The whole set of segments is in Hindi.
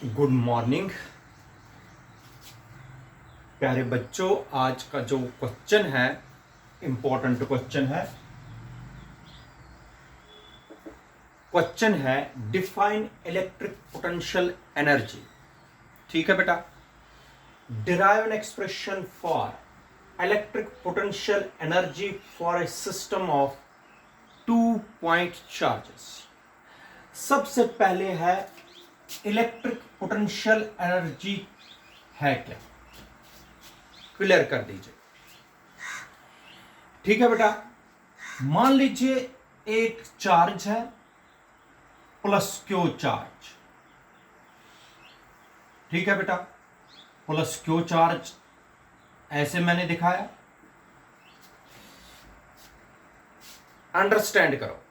गुड मॉर्निंग प्यारे बच्चों। आज का जो क्वेश्चन है इंपॉर्टेंट क्वेश्चन है। क्वेश्चन है डिफाइन इलेक्ट्रिक पोटेंशियल एनर्जी। ठीक है बेटा। Derive an expression for electric potential energy for a system of 2 point charges. सबसे पहले है इलेक्ट्रिक पोटेंशियल एनर्जी है क्या, क्लियर कर दीजिए। ठीक है बेटा। मान लीजिए एक चार्ज है प्लस क्यू चार्ज। ठीक है बेटा, प्लस क्यू चार्ज ऐसे मैंने दिखाया। अंडरस्टैंड करो,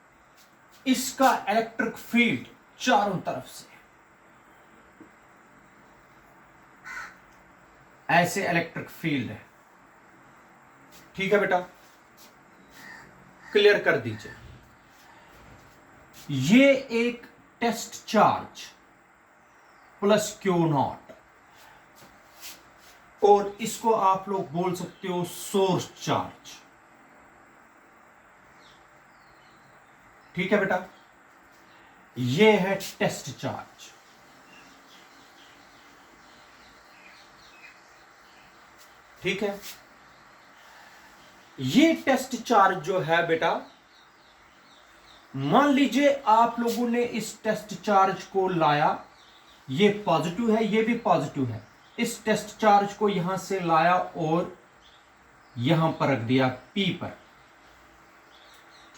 इसका इलेक्ट्रिक फील्ड चारों तरफ से ऐसे इलेक्ट्रिक फील्ड है। ठीक है बेटा, क्लियर कर दीजिए। ये एक test charge plus Q naught, और इसको आप लोग बोल सकते हो सोर्स चार्ज। ठीक है बेटा, ये है टेस्ट चार्ज। ठीक है, ये टेस्ट चार्ज जो है बेटा, मान लीजिए आप लोगों ने इस टेस्ट चार्ज को लाया, ये पॉजिटिव है, ये भी पॉजिटिव है। इस टेस्ट चार्ज को यहां से लाया और यहां पर रख दिया P पर।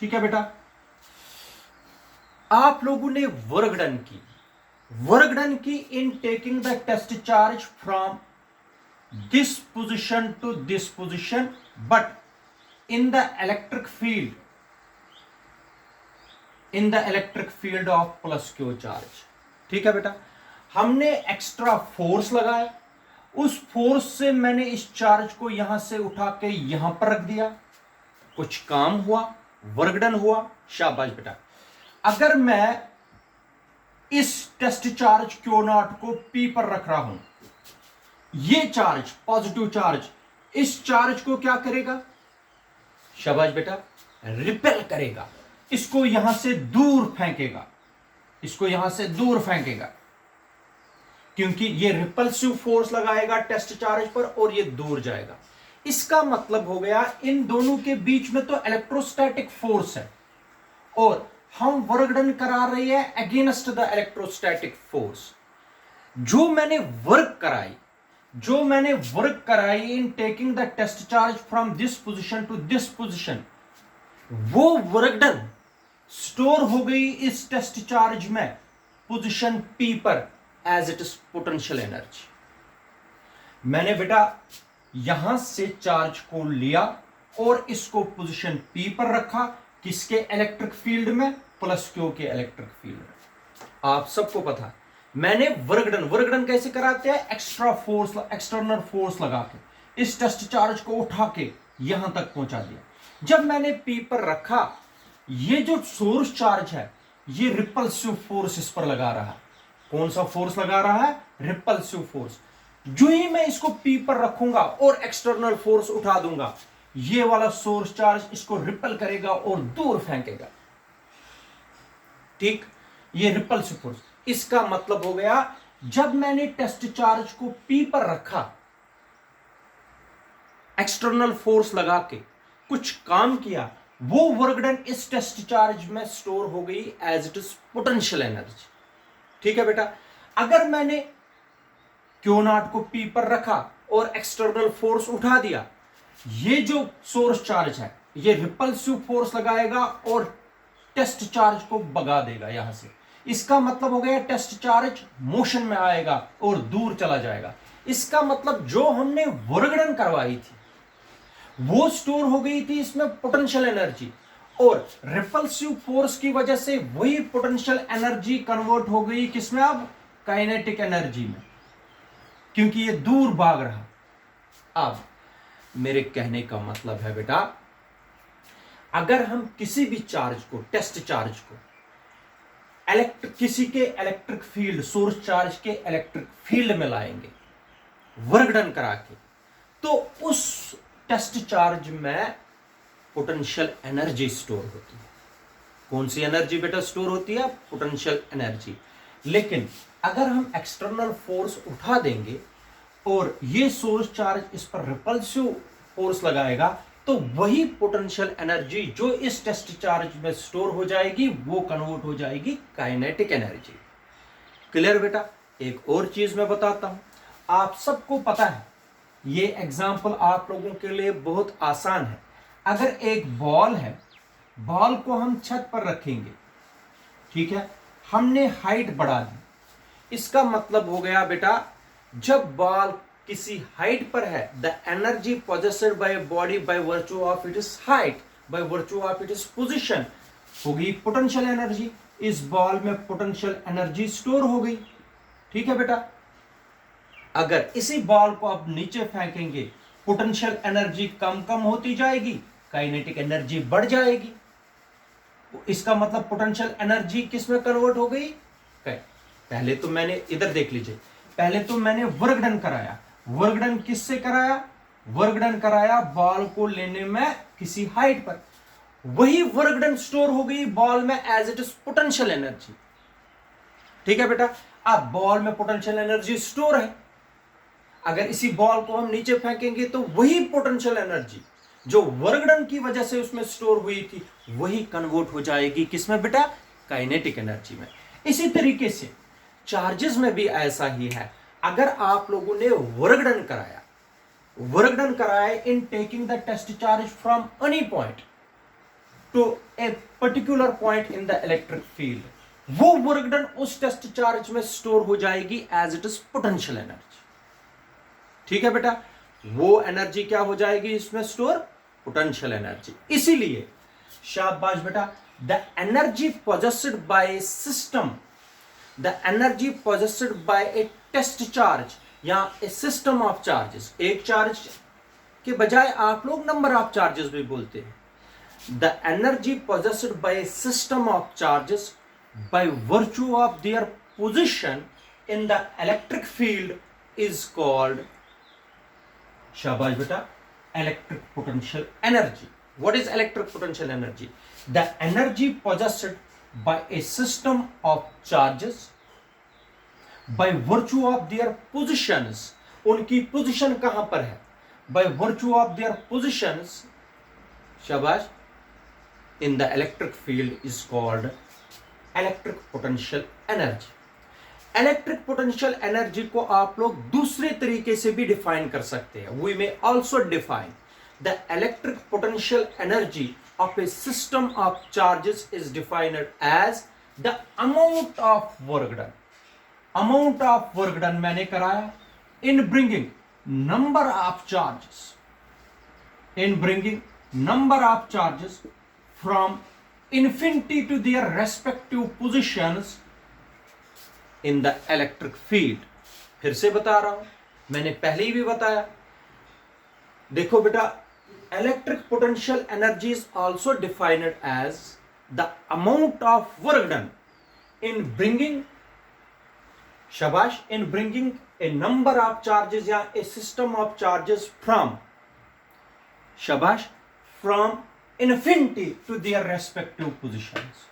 ठीक है बेटा, आप लोगों ने वर्क डन की in taking the test charge from this position to this position, but in the electric field of plus q charge। ठीक है बेटा, हमने एक्स्ट्रा फोर्स लगाया, उस फोर्स से मैंने इस चार्ज को यहां से उठा के यहां पर रख दिया, कुछ काम हुआ, वर्क डन हुआ, शाबाश बेटा। अगर मैं इस टेस्ट चार्ज क्यू नॉट को P पर रख रहा हूं, ये चार्ज पॉजिटिव चार्ज इस चार्ज को क्या करेगा, शाबाश बेटा, रिपेल करेगा, इसको यहां से दूर फेंकेगा, इसको यहां से दूर फेंकेगा, क्योंकि ये रिपल्सिव फोर्स लगाएगा टेस्ट चार्ज पर और ये दूर जाएगा। इसका मतलब हो गया इन दोनों के बीच में तो इलेक्ट्रोस्टैटिक फोर्स है, और हम वर्क डन करा रहे हैं अगेंस्ट द इलेक्ट्रोस्टैटिक फोर्स। जो मैंने वर्क कराई in taking the test charge from this position to this position, वो वर्क डन स्टोर हो गई इस टेस्ट चार्ज में पोजीशन P पर as it is potential energy. मैंने बेटा यहां से चार्ज को लिया और इसको पोजीशन P पर रखा, किसके इलेक्ट्रिक फील्ड में, प्लस क्यू के इलेक्ट्रिक फील्ड में। आप सबको पता है मैंने वर्क डन कैसे कराते हैं, एक्सटर्नल फोर्स लगा के इस टेस्ट चार्ज को उठा के यहां तक पहुंचा दिया। जब मैंने P पर रखा, ये जो सोर्स चार्ज है ये रिपल्सिव फोर्स इस पर लगा रहा है। कौन सा फोर्स लगा रहा है, रिपल्सिव फोर्स। जो ही मैं इसको P पर रखूंगा और एक्सटर्नल फोर्स उठा दूंगा, ये वाला सोर्स चार्ज इसको रिपल करेगा और दूर फेंकेगा। ठीक, ये रिपल्सिव फोर्स। इसका मतलब हो गया जब मैंने टेस्ट चार्ज को P पर रखा, एक्सटर्नल फोर्स लगा के कुछ काम किया, वो वर्क डन इस टेस्ट चार्ज में स्टोर हो गई as it is potential energy. ठीक है बेटा, अगर मैंने क्यू नॉट को P पर रखा और एक्सटर्नल फोर्स उठा दिया, ये जो सोर्स चार्ज है ये रिपल्सिव फोर्स लगाएगा और टेस्ट चार्ज को भगा देगा यहां से। इसका मतलब हो गया टेस्ट चार्ज मोशन में आएगा और दूर चला जाएगा। इसका मतलब जो हमने वर्क डन करवाई थी वो स्टोर हो गई थी इसमें पोटेंशियल एनर्जी, और रिपल्सिव फोर्स की वजह से वही पोटेंशियल एनर्जी कन्वर्ट हो गई किसमें, अब काइनेटिक एनर्जी में, क्योंकि ये दूर भाग रहा। अब मेरे कहने का मतलब है बेटा, अगर हम किसी भी चार्ज को, टेस्ट चार्ज को किसी के इलेक्ट्रिक फील्ड, सोर्स चार्ज के इलेक्ट्रिक फील्ड में लाएंगे वर्क डन करा के, तो उस टेस्ट चार्ज में पोटेंशियल एनर्जी स्टोर होती है। कौन सी एनर्जी बेटा स्टोर होती है? Potential energy. लेकिन अगर हम एक्सटर्नल फोर्स उठा देंगे और ये सोर्स चार्ज इस पर रिपल्सिव फोर्स लगाएगा, तो वही पोटेंशियल एनर्जी जो इस टेस्ट चार्ज में स्टोर हो जाएगी वो कन्वर्ट हो जाएगी काइनेटिक एनर्जी। क्लियर बेटा? एक और चीज मैं बताता हूं, आप सबको पता है, ये एग्जाम्पल आप लोगों के लिए बहुत आसान है। अगर एक बॉल है, बॉल को हम छत पर रखेंगे, ठीक है, हमने हाइट बढ़ा दी, इसका मतलब हो गया बेटा जब बॉल किसी हाइट पर है, the energy possessed by body by virtue of it is height, by virtue of it is position, होगी पोटेंशियल एनर्जी। इस बॉल में पोटेंशियल एनर्जी स्टोर हो गई, ठीक है बेटा। अगर इसी बॉल को आप नीचे फेंकेंगे, पोटेंशियल एनर्जी कम कम होती जाएगी, काइनेटिक एनर्जी बढ़ जाएगी। इसका मतलब पोटेंशियल एनर्जी किस में कन्वर्ट हो गई? पहले तो मैंने इधर देख लीजिए, पहले तो मैंने वर्क डन कराया। वर्क डन किससे कराया? वर्क डन कराया बॉल को लेने में किसी हाइट पर, वही वर्क डन स्टोर हो गई बॉल में as it is potential energy, ठीक है बेटा। अब बॉल में पोटेंशियल एनर्जी स्टोर है, अगर इसी बॉल को हम नीचे फेंकेंगे तो वही पोटेंशियल एनर्जी जो वर्क डन की वजह से उसमें स्टोर हुई थी वही कन्वर्ट हो जाएगी किसमें बेटा? काइनेटिक एनर्जी में। इसी तरीके से चार्जेस में भी ऐसा ही है। अगर आप लोगों ने वर्क डन कराया, वर्क डन कराया in taking the test charge from any point to a particular point in the electric field, वो वर्क डन उस टेस्ट चार्ज में स्टोर हो जाएगी as it is potential energy, ठीक है बेटा। वो एनर्जी क्या हो जाएगी इसमें स्टोर? Potential energy. इसीलिए शाबाश बेटा, the energy possessed by system, the energy possessed by a test charge या ए सिस्टम ऑफ चार्जेस, एक चार्ज के बजाय आप लोग नंबर ऑफ चार्जेस भी बोलते हैं, the energy possessed by a system of charges by virtue of their position in the electric field is called, शाबाश बेटा, electric potential energy. What is electric potential energy? The energy possessed by a system of charges by virtue of their positions, उनकी पोजीशन कहां पर है? By virtue of their positions, शाबाश, in the electric field is called electric potential energy. Electric potential energy को आप लोग दूसरे तरीके से भी डिफाइन कर सकते हैं। We may also define the electric potential energy of a system of charges is defined as the amount of work done. Amount of work done मैंने कराया in bringing number of charges, in bringing number of charges from infinity to their respective positions in the electric field. फिर से बता रहा हूं, मैंने पहले ही भी बताया, देखो बेटा, electric potential energy is also defined as the amount of work done in bringing, शाबाश, in bringing a number of charges या a system of charges from, शाबाश, from infinity to their respective positions.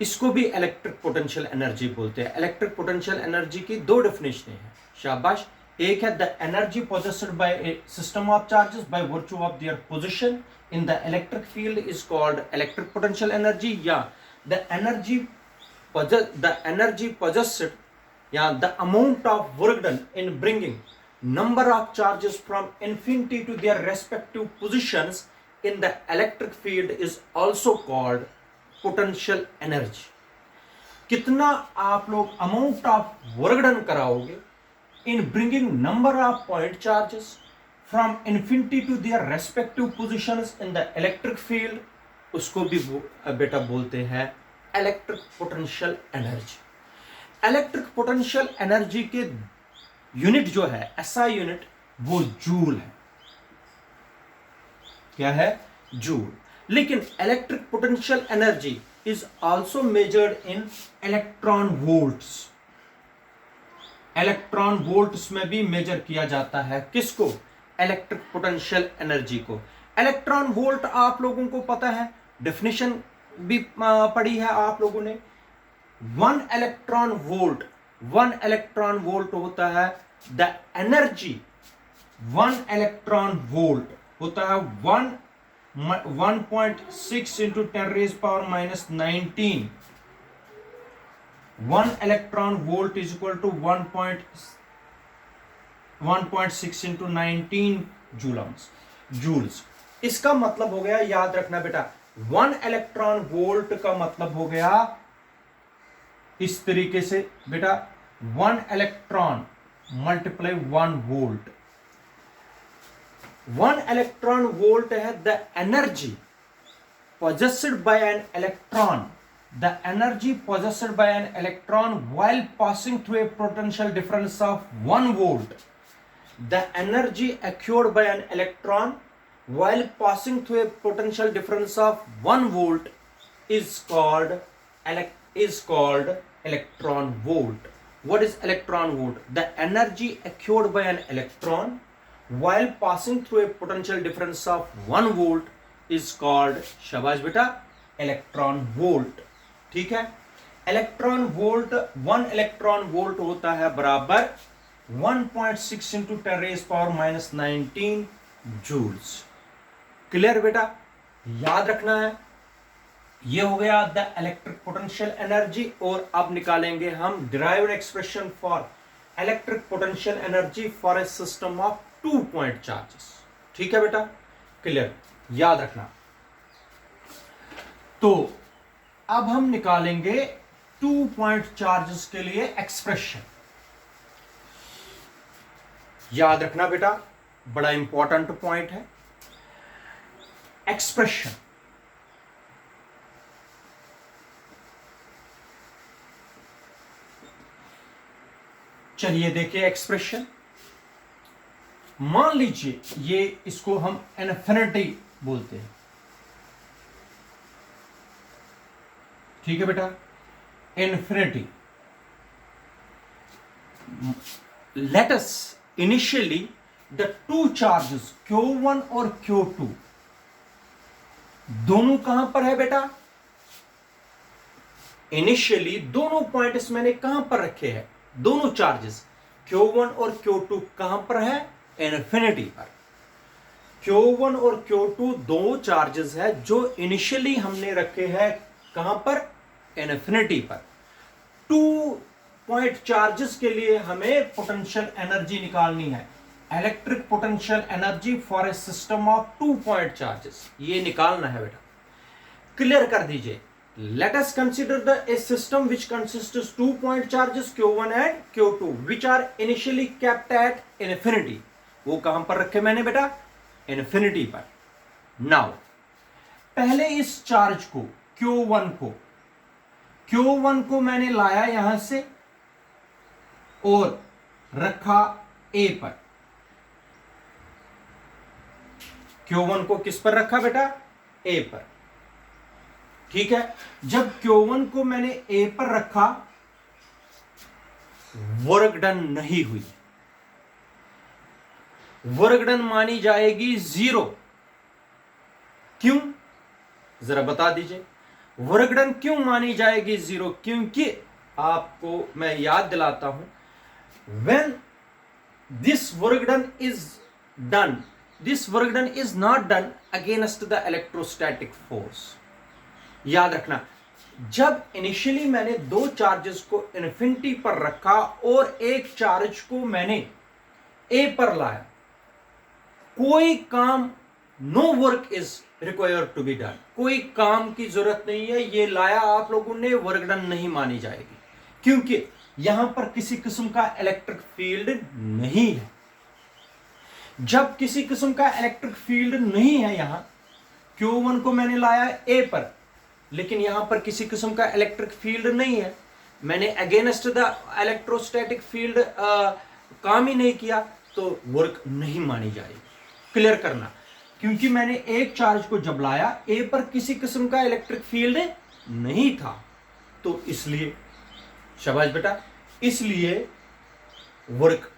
इसको भी इलेक्ट्रिक पोटेंशियल एनर्जी बोलते हैं। इलेक्ट्रिक पोटेंशियल एनर्जी की दो डेफिनेशन है, शाबाश। एक है the energy possessed by a system of charges by virtue of their position in the electric field is called electric potential energy, या द एनर्जी पोजेस्ड या the amount of work done in bringing number of charges from infinity to their respective positions in the electric field is also called potential energy. कितना आप लोग अमाउंट ऑफ वर्क डन कराओगे in bringing number of point charges from infinity to their respective positions in the electric field, उसको भी बेटा बोलते हैं electric potential energy. Electric potential energy के यूनिट जो है, एसआई यूनिट, वो जूल है। क्या है? जूल। लेकिन electric potential energy is also measured in electron volts. Electron volts में भी मेजर किया जाता है किसको? इलेक्ट्रिक पोटेंशियल एनर्जी को। इलेक्ट्रॉन वोल्ट आप लोगों को पता है, डेफिनेशन भी पढ़ी है आप लोगों ने। 1 इलेक्ट्रॉन वोल्ट होता है द एनर्जी, 1 इलेक्ट्रॉन वोल्ट होता है 1.6 into 10 raise power minus 19। 1 electron volt is equal to 1.6 into 19 joules. इसका मतलब हो गया, याद रखना बेटा, 1 इलेक्ट्रॉन वोल्ट का मतलब हो गया इस तरीके से बेटा, 1 electron multiply 1 volt. 1 electron volt है the energy possessed by an electron, the energy possessed by an electron while passing through a potential difference of 1 volt. The energy acquired by an electron while passing through a potential difference of 1 volt is called electron volt. What is electron volt? The energy acquired by an electron while passing through a potential difference of 1 volt is called, शाबाश बेटा, इलेक्ट्रॉन वोल्ट। ठीक है, इलेक्ट्रॉन वोल्ट, 1 इलेक्ट्रॉन वोल्ट होता है बराबर 1.6 into 10 raise power minus 19 joules. Clear बेटा, याद रखना है। ये हो गया द इलेक्ट्रिक पोटेंशियल एनर्जी। और अब निकालेंगे हम derived expression for electric potential energy for a system of 2 point charges. ठीक है बेटा, क्लियर, याद रखना। तो अब हम निकालेंगे 2 पॉइंट चार्जेस के लिए एक्सप्रेशन। याद रखना बेटा, बड़ा इंपॉर्टेंट पॉइंट है एक्सप्रेशन। चलिए देखिए एक्सप्रेशन। मान लीजिए ये, इसको हम इन्फिनिटी बोलते हैं। ठीक है बेटा, infinity. Let us initially the 2 charges Q1 और Q2 दोनों कहां पर है बेटा? इनिशियली दोनों पॉइंट्स मैंने कहां पर रखे हैं? दोनों चार्जेस Q1 और Q2 कहां पर है? इन्फिनिटी पर। Q1 और Q2 दो चार्जेस है जो इनिशियली हमने रखे हैं कहां पर? इन्फिनिटी पर। 2 पॉइंट चार्जेस के लिए हमें पोटेंशियल एनर्जी निकालनी है, electric potential energy for a system of 2 point charges, ये निकालना है बेटा। क्लियर कर दीजिए। Let us consider a system which consists of 2 point charges Q1 and Q2 which are initially kept at infinity. वो कहां पर रखे मैंने बेटा? इन्फिनिटी पर। नाउ पहले इस चार्ज को Q1 को मैंने लाया यहां से और रखा A पर। Q1 को किस पर रखा बेटा? A पर। ठीक है, जब Q1 को मैंने A पर रखा, वर्क डन नहीं हुई, वर्क डन मानी जाएगी 0। क्यों? जरा बता दीजिए, वर्क डन क्यों मानी जाएगी 0? क्योंकि आपको मैं याद दिलाता हूं, when this work done is done, this work done is not done against the electrostatic force. याद रखना, जब इनिशियली मैंने 2 चार्जेस को इन्फिनिटी पर रखा और एक चार्ज को मैंने A पर लाया, कोई काम, no work is required to be done, कोई काम की जरूरत नहीं है, ये लाया आप लोगों ने, वर्क डन नहीं मानी जाएगी क्योंकि यहां पर किसी किस्म का इलेक्ट्रिक फील्ड नहीं है। जब किसी किस्म का इलेक्ट्रिक फील्ड नहीं है, यहां Q1 को मैंने लाया A पर, लेकिन यहां पर किसी किस्म का इलेक्ट्रिक फील्ड नहीं है, मैंने अगेंस्ट द इलेक्ट्रोस्टैटिक फील्ड काम ही नहीं किया, तो वर्क नहीं मानी जाएगी। क्लियर करना, क्योंकि मैंने एक चार्ज को जब लाया A पर किसी किस्म का इलेक्ट्रिक फील्ड नहीं था, तो इसलिए, शाबाश बेटा, इसलिए वर्क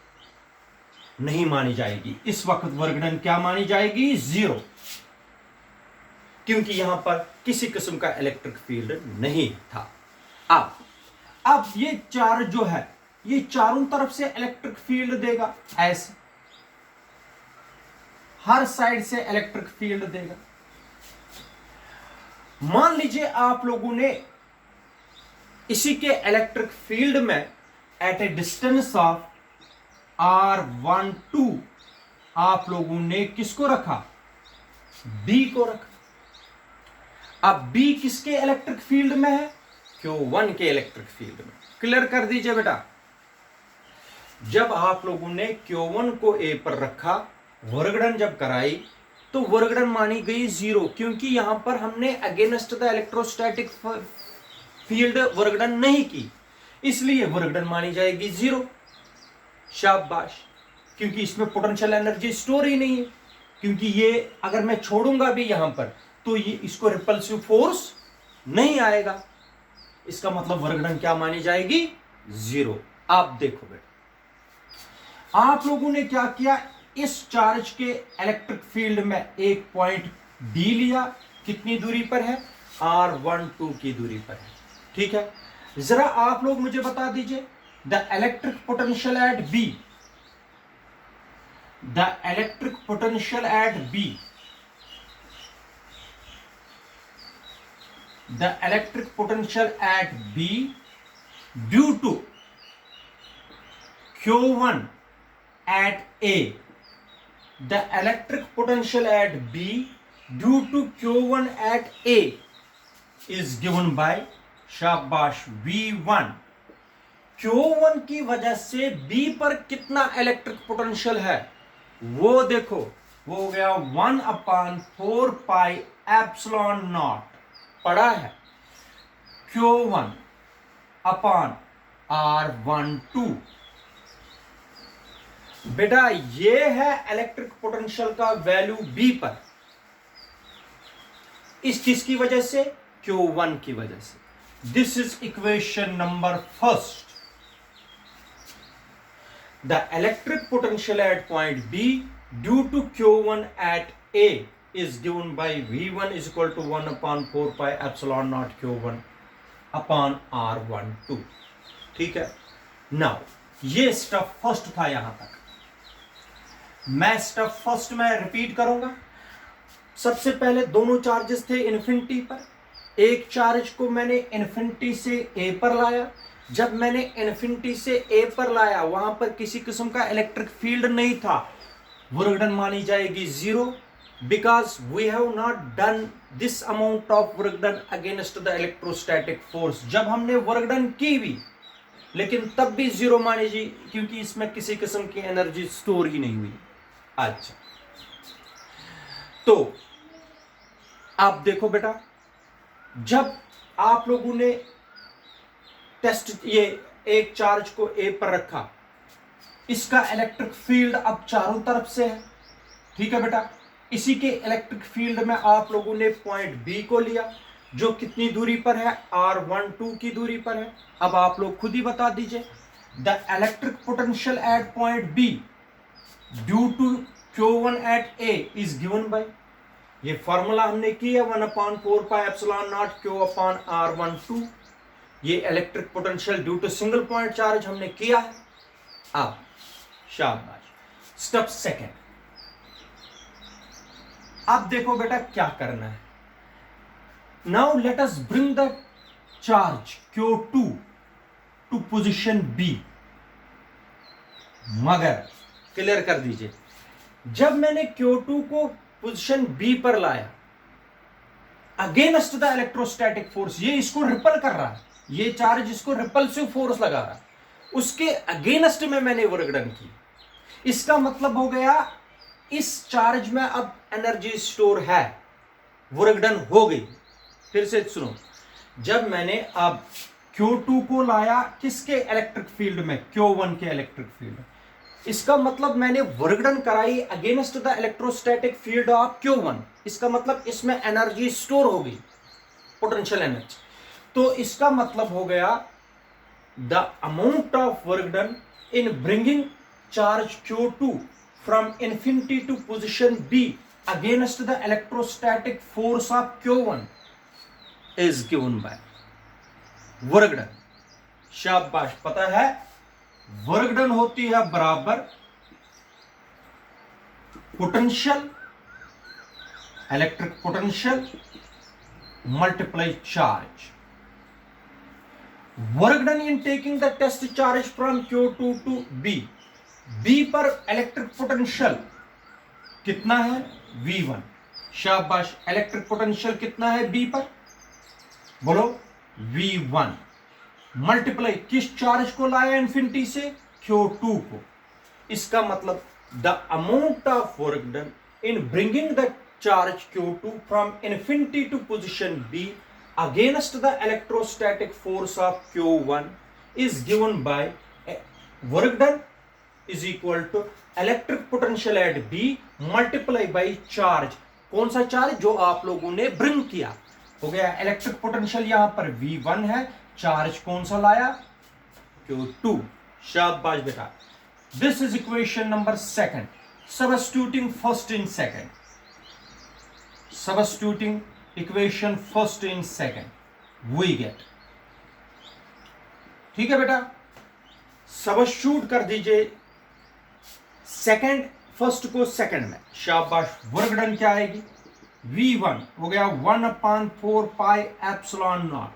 नहीं मानी जाएगी। इस वक्त वर्क डन क्या मानी जाएगी? 0, क्योंकि यहां पर किसी किस्म का इलेक्ट्रिक फील्ड नहीं था। अब ये चार्ज जो है ये चारों तरफ से इलेक्ट्रिक फील्ड देगा, ऐसे हर साइड से इलेक्ट्रिक फील्ड देगा। मान लीजिए आप लोगों ने इसी के इलेक्ट्रिक फील्ड में at a distance of R12 आप लोगों ने किसको रखा? B को रखा। अब B किसके इलेक्ट्रिक फील्ड में है? Q1 के इलेक्ट्रिक फील्ड में। क्लियर कर दीजिए बेटा। जब आप लोगों ने Q1 को A पर रखा, वर्कडन जब कराई तो वर्कडन मानी गई 0, क्योंकि यहां पर हमने against the electrostatic field work done नहीं की, इसलिए वर्कडन मानी जाएगी 0। शाबाश, क्योंकि इसमें पोटेंशियल एनर्जी स्टोर ही नहीं है, क्योंकि ये अगर मैं छोड़ूंगा भी यहां पर तो ये इसको रिपल्सिव फोर्स नहीं आएगा, इसका मतलब वर्कडन क्या मानी जाएगी? 0। आप देखो बेटा, आप लोगों ने क्या किया, इस चार्ज के इलेक्ट्रिक फील्ड में एक पॉइंट डी लिया, कितनी दूरी पर है? R12 की दूरी पर है। ठीक है, जरा आप लोग मुझे बता दीजिए, the electric potential at B, the electric potential at B, the electric potential at B due to Q1 at A, the electric potential at B due to Q1 at A is given by, शाबाश, V1। Q1 की वजह से B पर कितना इलेक्ट्रिक पोटेंशियल है वो देखो, वो हो गया 1/4 पाई एप्सिलॉन नॉट, पढ़ा है, Q1 अपॉन R12। बेटा ये है इलेक्ट्रिक पोटेंशियल का वैल्यू B पर, इस चीज की वजह से, Q1 की वजह से। This is equation number first. The electric potential at point B due to Q1 at A is given by V1 is equal to 1/4 pi epsilon naught Q1 upon R12। ठीक है, नाउ ये स्टेप फर्स्ट था। यहां तक मैं स्टेप फर्स्ट में रिपीट करूंगा। सबसे पहले दोनों चार्जेस थे इन्फिनिटी पर, एक चार्ज को मैंने इन्फिनिटी से A पर लाया। जब मैंने इन्फिनिटी से A पर लाया, वहां पर किसी किस्म का इलेक्ट्रिक फील्ड नहीं था, वर्कडन मानी जाएगी 0, because we have not done this amount of work done against the electrostatic force. जब हमने वर्कडन की भी, लेकिन तब भी 0 मानी जी, क्योंकि इसमें किसी किस्म की एनर्जी स्टोर ही नहीं हुई। अच्छा, तो आप देखो बेटा, जब आप लोगों ने टेस्ट ये एक चार्ज को A पर रखा, इसका इलेक्ट्रिक फील्ड अब चारों तरफ से है। ठीक है बेटा, इसी के इलेक्ट्रिक फील्ड में आप लोगों ने पॉइंट B को लिया, जो कितनी दूरी पर है? R12 की दूरी पर है। अब आप लोग खुद ही बता दीजिए, the electric potential at point B due to Q1 at A is given by, ये फॉर्मूला हमने की है 1/4 pi epsilon naught Q upon R12। ये electric potential due to single point charge हमने किया है। अब शाबाश, स्टेप सेकेंड। अब देखो बेटा क्या करना है। Now let us bring the charge Q2 to position B। मगर क्लियर कर दीजिए, जब मैंने Q2 को पोजीशन B पर लाया, अगेंस्ट द इलेक्ट्रोस्टैटिक फोर्स, ये इसको रिपल कर रहा है, ये चार्ज इसको रिपल्सिव फोर्स लगा रहा है, उसके अगेंस्ट में मैंने वर्कडन की। इसका मतलब हो गया इस चार्ज में अब एनर्जी स्टोर है, वर्कडन हो गई। फिर से सुनो, जब मैंने अब Q2 को लाया किसके इलेक्ट्रिक फील्ड में? Q1 के इलेक्ट्रिक फील्ड में। इसका मतलब मैंने वर्कडन कराई against the electrostatic field of Q1। इसका मतलब इसमें एनर्जी स्टोर हो गई, पोटेंशियल एनर्जी। तो इसका मतलब हो गया the amount of work done in bringing charge Q2 from infinity to position B against the electrostatic force of Q1 is given by work done. शाबाश, पता है वर्क डन होती है बराबर potential, electric potential multiply charge. Work done in taking the test charge from Q2 to B। B पर इलेक्ट्रिक पोटेंशियल कितना है? V1। शाबाश, इलेक्ट्रिक पोटेंशियल कितना है B पर? बोलो, V1 मल्टीप्लाई किस चार्ज को लाया इंफिनिटी से? Q2 को। इसका मतलब the amount of work done in bringing the charge Q2 from infinity to position B against the electrostatic force of Q1 is given by work done is equal to electric potential at B multiply by charge. कौन सा चार्ज? जो आप लोगों ने ब्रिंग किया। हो गया इलेक्ट्रिक पोटेंशियल यहां पर V1 है, चार्ज कौन सा लाया? Q2। शाबाश बेटा। This is equation number second. Substituting first in second, substituting equation first in second we get. ठीक है बेटा, सबस्टिट्यूट कर दीजिए सेकंड फर्स्ट को सेकंड में। शाबाश, वर्क डन क्या आएगी? V1 हो गया 1/4 pi epsilon not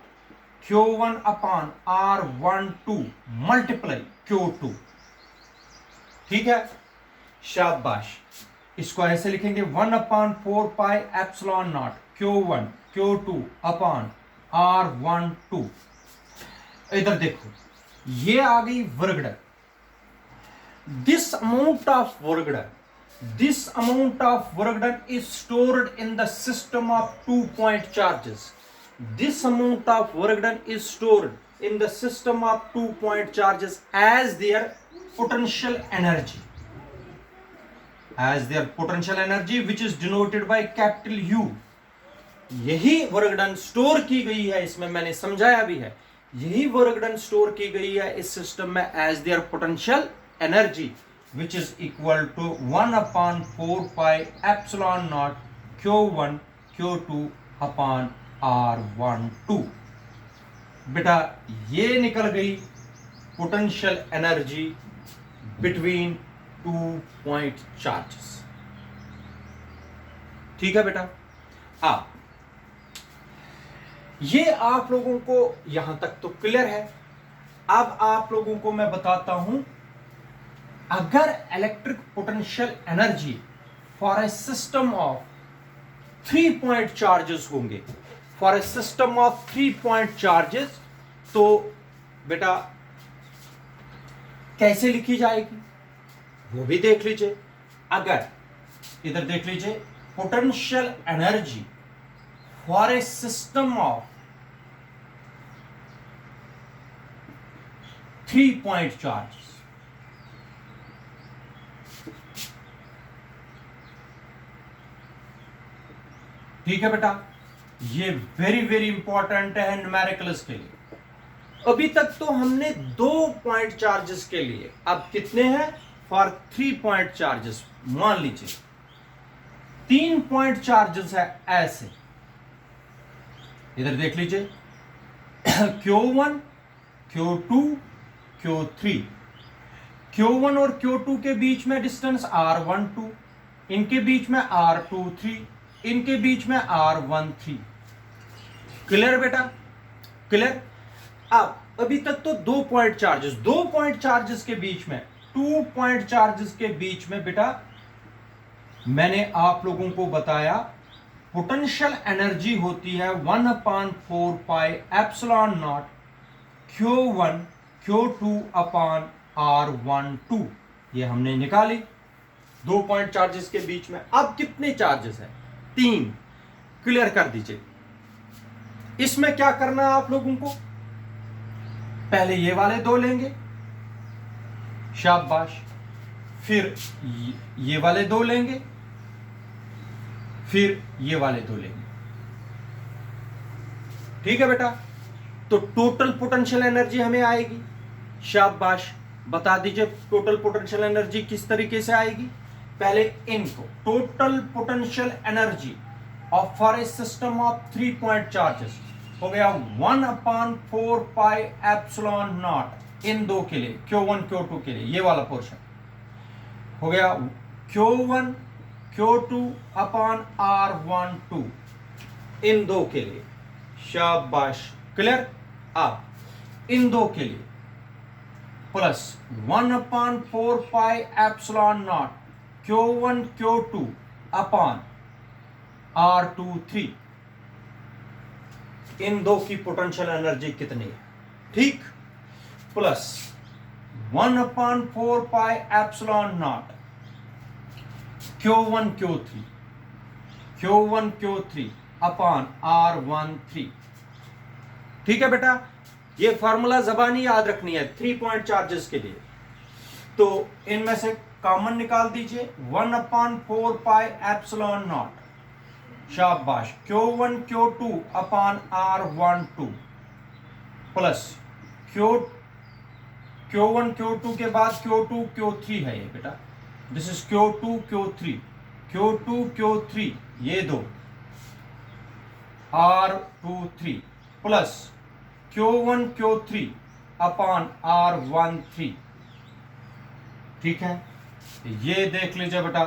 Q1 upon R12 multiply Q2। ठीक है, शाबाश। इसको ऐसे लिखेंगे 1/4 pi epsilon not Q1 Q2 upon R12। इधर देखो, ये आ गई work done. This amount of work done is stored in the system of 2-point charges. This amount of work done is stored in the system of 2-point charges as their potential energy. As their potential energy, which is denoted by capital U. यही वर्क डन स्टोर की गई है, इसमें मैंने समझाया भी है। यही वर्क डन स्टोर की गई है इस सिस्टम में as their potential energy, which is equal to 1/4 pi epsilon naught Q1 Q2 upon R12। बेटा ये निकल गई potential energy between 2-point charges. ठीक है बेटा, अब ये आप लोगों को यहां तक तो क्लियर है। अब आप लोगों को मैं बताता हूं, अगर electric potential energy for a system of 3-point charges होंगे, for a system of 3-point charges, तो बेटा कैसे लिखी जाएगी वो भी देख लीजिए। अगर इधर देख लीजिए, potential energy for a system of 3-point charges, ठीक है बेटा, ये वेरी वेरी इंपॉर्टेंट है न्यूमेरिकल्स के लिए। अभी तक तो हमने 2-point चार्जेस के लिए, अब कितने हैं फॉर 3-point चार्जेस? मान लीजिए 3-point चार्जेस है ऐसे, इधर देख लीजिए Q1 Q2 Q3। Q1 और Q2 के बीच में डिस्टेंस R12, इनके बीच में R23, इनके बीच में R13। क्लियर बेटा, क्लियर। अब अभी तक तो 2-point चार्जेस, 2-point चार्जेस के बीच में, 2-point चार्जेस के बीच में बेटा मैंने आप लोगों को बताया पोटेंशियल एनर्जी होती है 1/4 pi epsilon not Q1 Q2 upon R12। ये हमने निकाली 2-point चार्जेस के बीच में। अब कितने चार्जेस हैं? 3। क्लियर कर दीजिए। इसमें क्या करना है आप लोगों को? पहले ये वाले 2 लेंगे, शाबाश, फिर ये वाले 2 लेंगे, फिर ये वाले 2 लेंगे। ठीक है बेटा, तो टोटल पोटेंशियल एनर्जी हमें आएगी। शाबाश, बता दीजिए टोटल पोटेंशियल एनर्जी किस तरीके से आएगी। पहले इनको total potential energy of for a system of 3 point charges हो गया 1/4 पाई एप्सिलॉन नॉट इन दो के लिए, Q1 Q2 के लिए, ये वाला पोर्शन हो गया Q1 Q2 अपॉन R12 इन दो के लिए। शाबाश, क्लियर। अब इन दो के लिए plus 1/4 pi epsilon not Q1 Q2 upon R23 इन दो की पोटेंशियल एनर्जी कितनी है, ठीक, plus 1/4 pi epsilon not Q1 Q3 upon R13। ठीक है बेटा, ये फॉर्मूला जबानी याद रखनी है 3 पॉइंट चार्जेस के लिए। तो इनमें से कॉमन निकाल दीजिए 1/4 पाई एप्सिलॉन नॉट, शाबाश, Q1 Q2 upon R12 plus Q1 Q2 के बाद Q2 Q3 है ये बेटा, दिस इज Q2 Q3 ये दो R23 plus Q1 Q3 upon R13। ठीक है, ये देख लीजिए बेटा,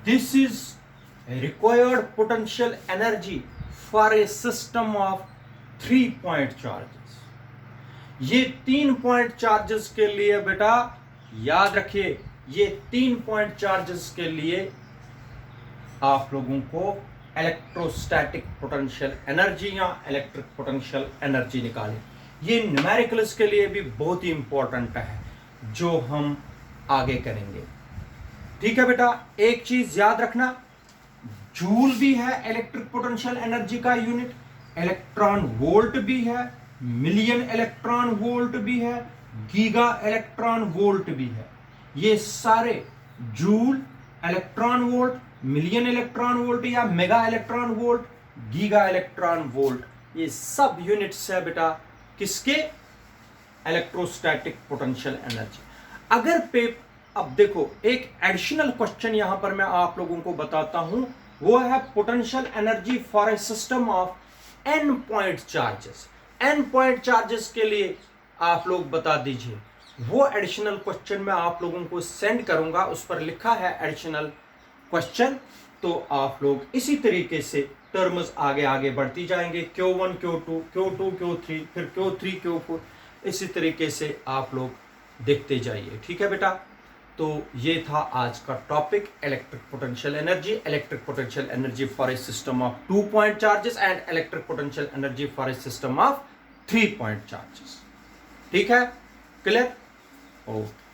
this is required potential energy for a system of 3 point charges. ये 3 पॉइंट चार्जेस के लिए बेटा याद रखिए, ये 3 पॉइंट चार्जेस के लिए आप लोगों को इलेक्ट्रोस्टैटिक पोटेंशियल एनर्जी या इलेक्ट्रिक पोटेंशियल एनर्जी निकालें। ये न्यूमेरिकल्स के लिए भी बहुत ही इंपॉर्टेंट है जो हम आगे करेंगे। ठीक है बेटा, एक चीज याद रखना, जूल भी है इलेक्ट्रिक पोटेंशियल एनर्जी का यूनिट, इलेक्ट्रॉन वोल्ट भी है, मिलियन इलेक्ट्रॉन वोल्ट भी है, गीगा इलेक्ट्रॉन वोल्ट भी है। ये सारे joule, electron volt, million electron volt या mega electron volt, giga electron volt, ये सब यूनिट्स है बेटा किसके, इलेक्ट्रोस्टैटिक पोटेंशियल एनर्जी। अगर अब देखो एक एडिशनल क्वेश्चन यहां पर मैं आप लोगों को बताता हूं, वो है potential energy for a system of n point charges. n point charges के लिए आप लोग बता दीजिए, वो एडिशनल क्वेश्चन मैं आप लोगों को सेंड करूंगा, उस पर लिखा है एडिशनल क्वेश्चन। तो आप लोग इसी तरीके से टर्म्स आगे आगे बढ़ती जाएंगे, Q1 Q2 Q3 फिर Q3 Q4, इसी तरीके से आप लोग देखते जाइए। ठीक है बेटा, तो ये था आज का topic, electric potential energy for a system of 2 point charges and electric potential energy for a system of 3 point charges. ठीक है, क्लियर? ओके।